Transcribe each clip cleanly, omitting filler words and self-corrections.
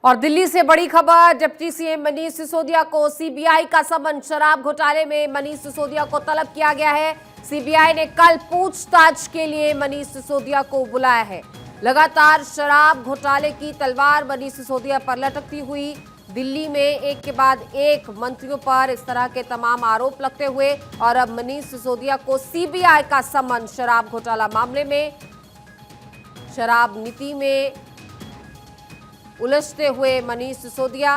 और दिल्ली से बड़ी खबर, डिप्टी सीएम मनीष सिसोदिया को सीबीआई का समन। शराब घोटाले में मनीष सिसोदिया को तलब किया गया है। सीबीआई ने कल पूछताछ के लिए मनीष सिसोदिया को बुलाया है। लगातार शराब घोटाले की तलवार मनीष सिसोदिया पर लटकती हुई दिल्ली में एक के बाद एक मंत्रियों पर इस तरह के तमाम आरोप लगते हुए और अब मनीष सिसोदिया को सीबीआई का समन शराब घोटाला मामले में। शराब नीति में उलझते हुए मनीष सिसोदिया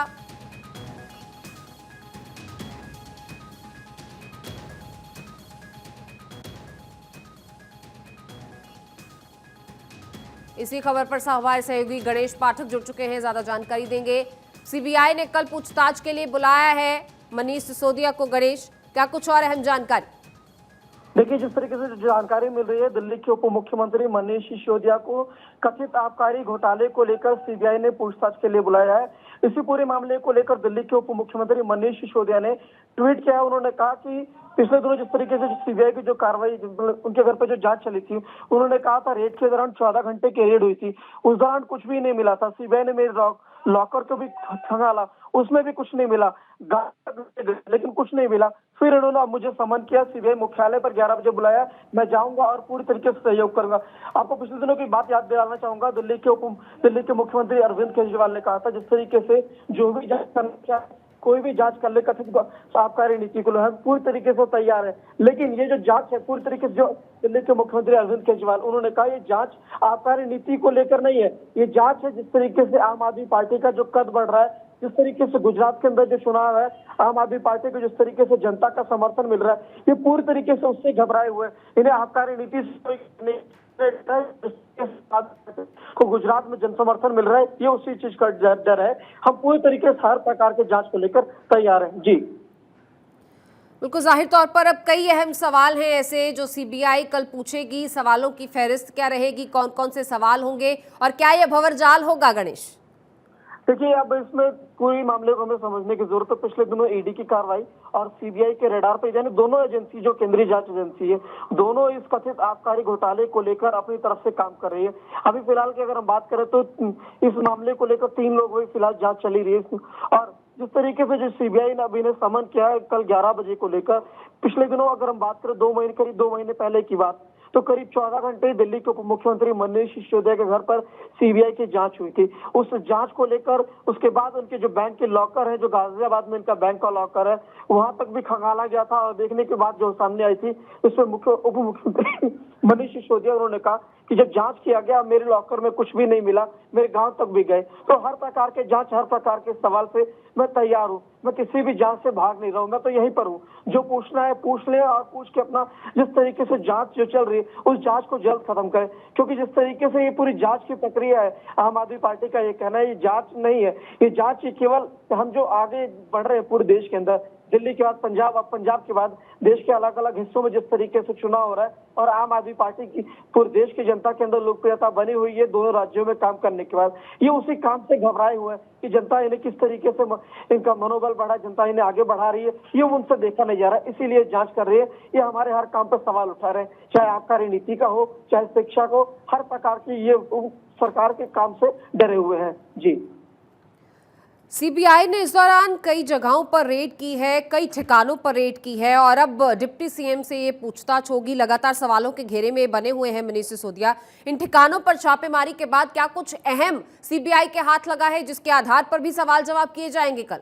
इसी खबर पर हमारे सहयोगी गणेश पाठक जुड़ चुके हैं, ज्यादा जानकारी देंगे। सीबीआई ने कल पूछताछ के लिए बुलाया है मनीष सिसोदिया को। गणेश, क्या कुछ और अहम जानकारी? देखिए, जिस तरीके से जानकारी मिल रही है, दिल्ली के उप मुख्यमंत्री मनीष सिसोदिया को कथित आबकारी घोटाले को लेकर सीबीआई ने पूछताछ के लिए बुलाया है। इसी पूरे मामले को लेकर दिल्ली के उप मुख्यमंत्री मनीष सिसोदिया ने ट्वीट किया है। उन्होंने कहा कि पिछले दिनों जिस तरीके से सीबीआई की जो कार्रवाई, उनके घर पर जो जांच चली थी, उन्होंने कहा था रेड के दौरान 14 घंटे की रेड हुई थी, उस दौरान कुछ भी नहीं मिला था। सीबीआई ने मेरे लॉकर को भी खंगाला, उसमें भी कुछ नहीं मिला, लेकिन कुछ नहीं मिला। फिर इन्होंने मुझे समन किया, सीबीआई मुख्यालय पर 11 बजे बुलाया। मैं जाऊंगा और पूरी तरीके से सहयोग करूंगा। आपको पिछले दिनों की बात याद दिलाना चाहूंगा। दिल्ली के मुख्यमंत्री अरविंद केजरीवाल ने कहा था, जिस तरीके से जो भी जांच करना, कोई भी जांच कर ले कथित आबकारी नीति को, हम पूरी तरीके से तैयार है। लेकिन ये जो जांच है, पूरी तरीके से जो दिल्ली के मुख्यमंत्री अरविंद केजरीवाल, उन्होंने कहा ये जांच आबकारी नीति को लेकर नहीं है, ये जांच है जिस तरीके से आम आदमी पार्टी का जो कद बढ़ रहा है, जिस तरीके से गुजरात के अंदर जो चुनाव है, आम आदमी पार्टी को जिस तरीके से जनता का समर्थन मिल रहा है, ये पूरी तरीके से उससे घबराए हुए। इन्हें आबकारी नीति से को गुजरात में जन समर्थन मिल रहा है, ये उसी चीज का डर है। हम पूरी तरीके से हर प्रकार के जांच को लेकर तैयार हैं। जी बिल्कुल, जाहिर तौर पर अब कई अहम सवाल हैं ऐसे जो सीबीआई कल पूछेगी। सवालों की फहरिस्त क्या रहेगी, कौन कौन से सवाल होंगे और क्या यह भंवरजाल होगा? गणेश, देखिए, अब इसमें पूरी मामले को हमें समझने की जरूरत है। पिछले दिनों ईडी की कार्रवाई और सीबीआई के रडार पे, यानी दोनों एजेंसी, जो केंद्रीय जांच एजेंसी है, दोनों इस कथित आबकारी घोटाले को लेकर अपनी तरफ से काम कर रही है। अभी फिलहाल की अगर हम बात करें तो इस मामले को लेकर 3 लोगों की फिलहाल जांच चली रही है। और जिस तरीके से जो सीबीआई ने अभी ने समन किया है कल 11 बजे को लेकर, पिछले दिनों अगर हम बात करें करीब 2 महीने पहले की बात, तो करीब 14 घंटे दिल्ली के उप मुख्यमंत्री मनीष सिसोदिया के घर पर सीबीआई की जांच हुई थी। उस जांच को लेकर उसके बाद उनके जो बैंक के लॉकर है, जो गाजियाबाद में इनका बैंक का लॉकर है, वहां तक भी खंगाला गया था। और देखने के बाद जो सामने आई थी, उसमें उप मुख्यमंत्री मनीष सिसोदिया, उन्होंने कहा कि जब जांच किया गया, मेरे लॉकर में कुछ भी नहीं मिला, मेरे गांव तक भी गए। तो हर प्रकार के जांच, हर प्रकार के सवाल से मैं तैयार हूँ। मैं किसी भी जांच से भाग नहीं रहा हूँ, मैं तो यहीं पर हूँ। जो पूछना है पूछ ले और पूछ के अपना, जिस तरीके से जांच जो चल रही है, उस जांच को जल्द खत्म करें। क्योंकि जिस तरीके से ये पूरी जांच की प्रक्रिया है, आम आदमी पार्टी का ये कहना है ये जांच नहीं है, ये जांच ये केवल हम जो आगे बढ़ रहे हैं पूरे देश के अंदर, दिल्ली के बाद पंजाब, अब पंजाब के बाद देश के अलग अलग हिस्सों में जिस तरीके से चुनाव हो रहा है और आम आदमी पार्टी की पूरे देश की जनता के अंदर लोकप्रियता बनी हुई है दोनों राज्यों में काम करने के बाद, ये उसी काम से घबराए हुए हैं कि जनता इन्हें किस तरीके से इनका मनोबल बढ़ा, जनता इन्हें आगे बढ़ा रही है, ये उनसे देखा नहीं जा रहा है। इसीलिए जांच कर रही है। ये हमारे हर काम पर सवाल उठा रहे हैं, चाहे आबकारी नीति का हो, चाहे शिक्षा का हो, हर प्रकार की ये सरकार के काम से डरे हुए हैं। जी, सीबीआई ने इस दौरान कई जगहों पर रेड की है, कई ठिकानों पर रेड की है और अब डिप्टी सीएम से ये पूछताछ होगी। लगातार सवालों के घेरे में बने हुए हैं मनीष सिसोदिया। इन ठिकानों पर छापेमारी के बाद क्या कुछ अहम सीबीआई के हाथ लगा है जिसके आधार पर भी सवाल जवाब किए जाएंगे कल?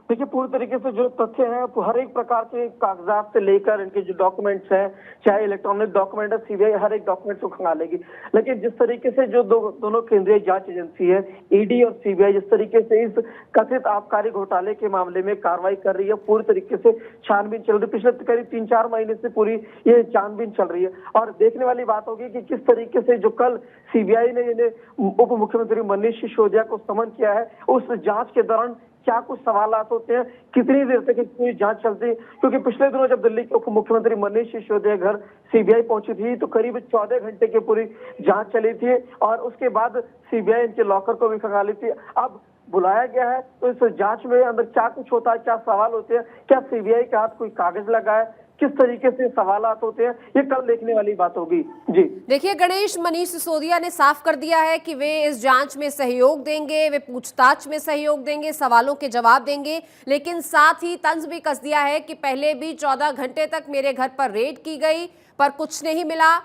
देखिए, पूरी तरीके से जो तथ्य हैं, हर एक प्रकार के कागजात से लेकर इनके जो डॉक्यूमेंट्स हैं, चाहे इलेक्ट्रॉनिक डॉक्यूमेंट है, सीबीआई हर एक डॉक्यूमेंट को खंगालेगी। लेकिन जिस तरीके से जो दोनों केंद्रीय जांच एजेंसी है, ईडी और सीबीआई, जिस तरीके से इस कथित आबकारी घोटाले के मामले में कार्रवाई कर रही है, पूरी तरीके से छानबीन चल रही है। पिछले करीब 3-4 महीने से पूरी ये छानबीन चल रही है। और देखने वाली बात होगी कि किस तरीके से जो कल सीबीआई ने इन्हें उप मुख्यमंत्री मनीष सिसोदिया को समन किया है, उस जांच के दौरान क्या कुछ सवालात होते हैं, कितनी देर तक पूरी जांच चलती है। क्योंकि पिछले दिनों जब दिल्ली के उप मुख्यमंत्री मनीष सिसोदिया घर सीबीआई पहुंची थी, तो करीब 14 घंटे की पूरी जांच चली थी और उसके बाद सीबीआई इनके लॉकर को भी खंगाली थी। अब बुलाया गया है, तो इस जांच में अंदर क्या कुछ होता है, क्या सवाल होते हैं, क्या सीबीआई के हाथ कोई कागज लगा है, किस तरीके से सवालात होते हैं, ये कल देखने वाली बात होगी। जी देखिए गणेश, मनीष सिसोदिया ने साफ कर दिया है कि वे इस जांच में सहयोग देंगे, वे पूछताछ में सहयोग देंगे, सवालों के जवाब देंगे, लेकिन साथ ही तंज भी कस दिया है कि पहले भी 14 घंटे तक मेरे घर पर रेड की गई पर कुछ नहीं मिला।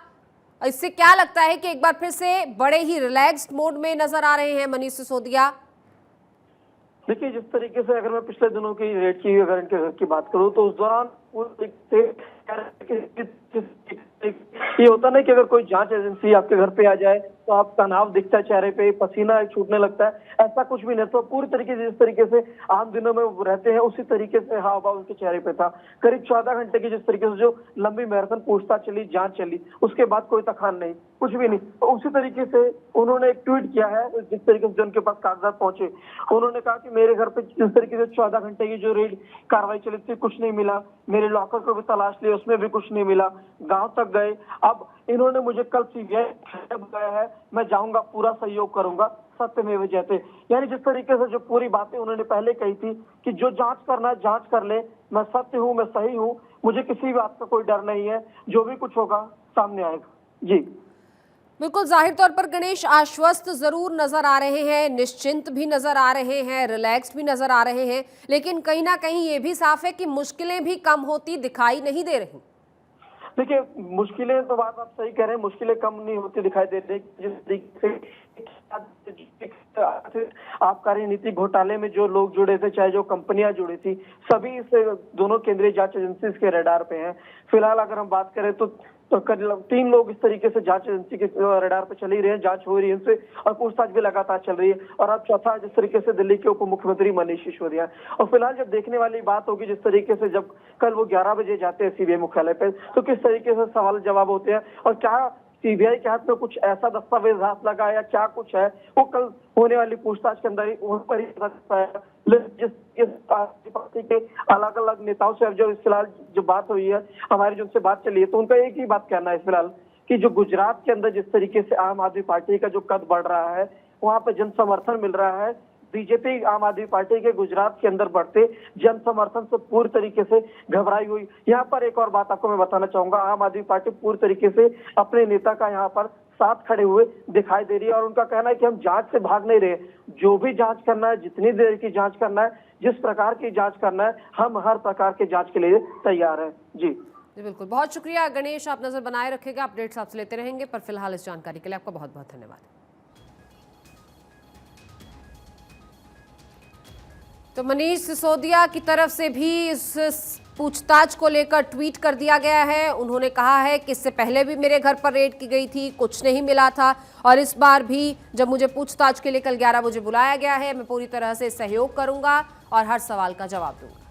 इससे क्या लगता है कि एक बार फिर से बड़े ही रिलैक्स्ड मोड में नजर आ रहे हैं मनीष सिसोदिया? देखिए, जिस तरीके से अगर मैं पिछले दिनों की रेड की अगर इनके घर की बात करूं तो उस दौरान पूरी तरीके से ये होता ना कि अगर कोई जांच एजेंसी आपके घर पे आ जाए तो आप तनाव दिखता है चेहरे पे, पसीना छूटने लगता है, ऐसा कुछ भी नहीं। तो पूरी तरीके से जिस तरीके से आम दिनों में वो रहते हैं उसी तरीके से हाव भाव उनके चेहरे पे था। करीब 14 घंटे की जिस तरीके से जो लंबी मैराथन पूछताछ चली, जांच चली, उसके बाद कोई तखान नहीं, कुछ भी नहीं। तो उसी तरीके से उन्होंने एक ट्वीट किया है, जिस तरीके से जो उनके पास कागजात पहुंचे, उन्होंने कहा कि मेरे घर पे जिस तरीके से 14 घंटे की जो रेड कार्रवाई चली थी कुछ नहीं मिला, मेरे लॉकर को भी तलाश लिया उसमें भी कुछ नहीं मिला, गांव तक गए। अब इन्होंने मुझे कल सीबीआई बुलाया है, मैं जाऊंगा, पूरा सहयोग करूंगा, सत्यमेव जयते। यानी जिस तरीके से जो पूरी बातें उन्होंने पहले कही थी कि जो जांच करना है जांच कर ले, मैं सत्य हूं, मैं सही हूं, मुझे किसी बात का कोई डर नहीं है, जो भी कुछ होगा सामने आएगा। जी बिल्कुल, जाहिर तौर पर गणेश आश्वस्त जरूर नजर आ रहे हैं, निश्चिंत भी नजर आ रहे हैं, रिलैक्स्ड भी नजर आ रहे हैं, लेकिन कहीं ना कहीं ये भी साफ है कि मुश्किलें भी कम होती दिखाई नहीं दे रही। देखिए, मुश्किलें तो बात आप सही कह रहे हैं, मुश्किलें कम नहीं होती दिखाई देती। जिस तरीके से आबकारी नीति घोटाले में जो लोग जुड़े थे, चाहे जो कंपनियां जुड़ी थी, सभी इस दोनों केंद्रीय जांच एजेंसी के रडार पे हैं। फिलहाल अगर हम बात करें तो 3 लोग इस तरीके से जांच एजेंसी के रडार पे चल ही रहे हैं, जांच हो रही है इनसे और पूछताछ भी लगातार चल रही है। और अब चौथा जिस तरीके से दिल्ली के उप मुख्यमंत्री मनीष सिसोदिया। और फिलहाल जब देखने वाली बात होगी, जिस तरीके से जब कल वो 11 बजे जाते हैं सीबीआई मुख्यालय पे, तो किस तरीके से सवाल जवाब होते हैं और क्या सीबीआई के हाथ में कुछ ऐसा दस्तावेज हाथ लगा या क्या कुछ है, वो कल होने वाली पूछताछ के अंदर ही वहां पर ही पता चलता है। जिस पार्टी के अलग अलग नेताओं से जो फिलहाल जो बात हुई है, हमारी जो उनसे बात चली है, तो उनका एक ही बात कहना है फिलहाल कि जो गुजरात के अंदर जिस तरीके से आम आदमी पार्टी का जो कद बढ़ रहा है, वहां पर जन समर्थन मिल रहा है, बीजेपी आम आदमी पार्टी के गुजरात के अंदर बढ़ते जन समर्थन से पूरी तरीके से घबराई हुई। यहाँ पर एक और बात आपको मैं बताना चाहूंगा, आम आदमी पार्टी पूरी तरीके से अपने नेता का यहाँ पर साथ खड़े हुए दिखाई दे रही है और उनका कहना है कि हम जांच से भाग नहीं रहे, जो भी जांच करना है, जितनी देर की जांच करना है, जिस प्रकार की जांच करना है, हम हर प्रकार के जांच के लिए तैयार हैं। जी बिल्कुल, बहुत शुक्रिया गणेश, आप नजर बनाए रखेगा, अपडेट्स आपसे लेते रहेंगे, पर फिलहाल इस जानकारी के लिए आपका बहुत बहुत धन्यवाद। तो मनीष सिसोदिया की तरफ से भी इस पूछताछ को लेकर ट्वीट कर दिया गया है। उन्होंने कहा है कि इससे पहले भी मेरे घर पर रेड की गई थी, कुछ नहीं मिला था और इस बार भी जब मुझे पूछताछ के लिए कल 11 बजे बुलाया गया है, मैं पूरी तरह से सहयोग करूंगा और हर सवाल का जवाब दूंगा।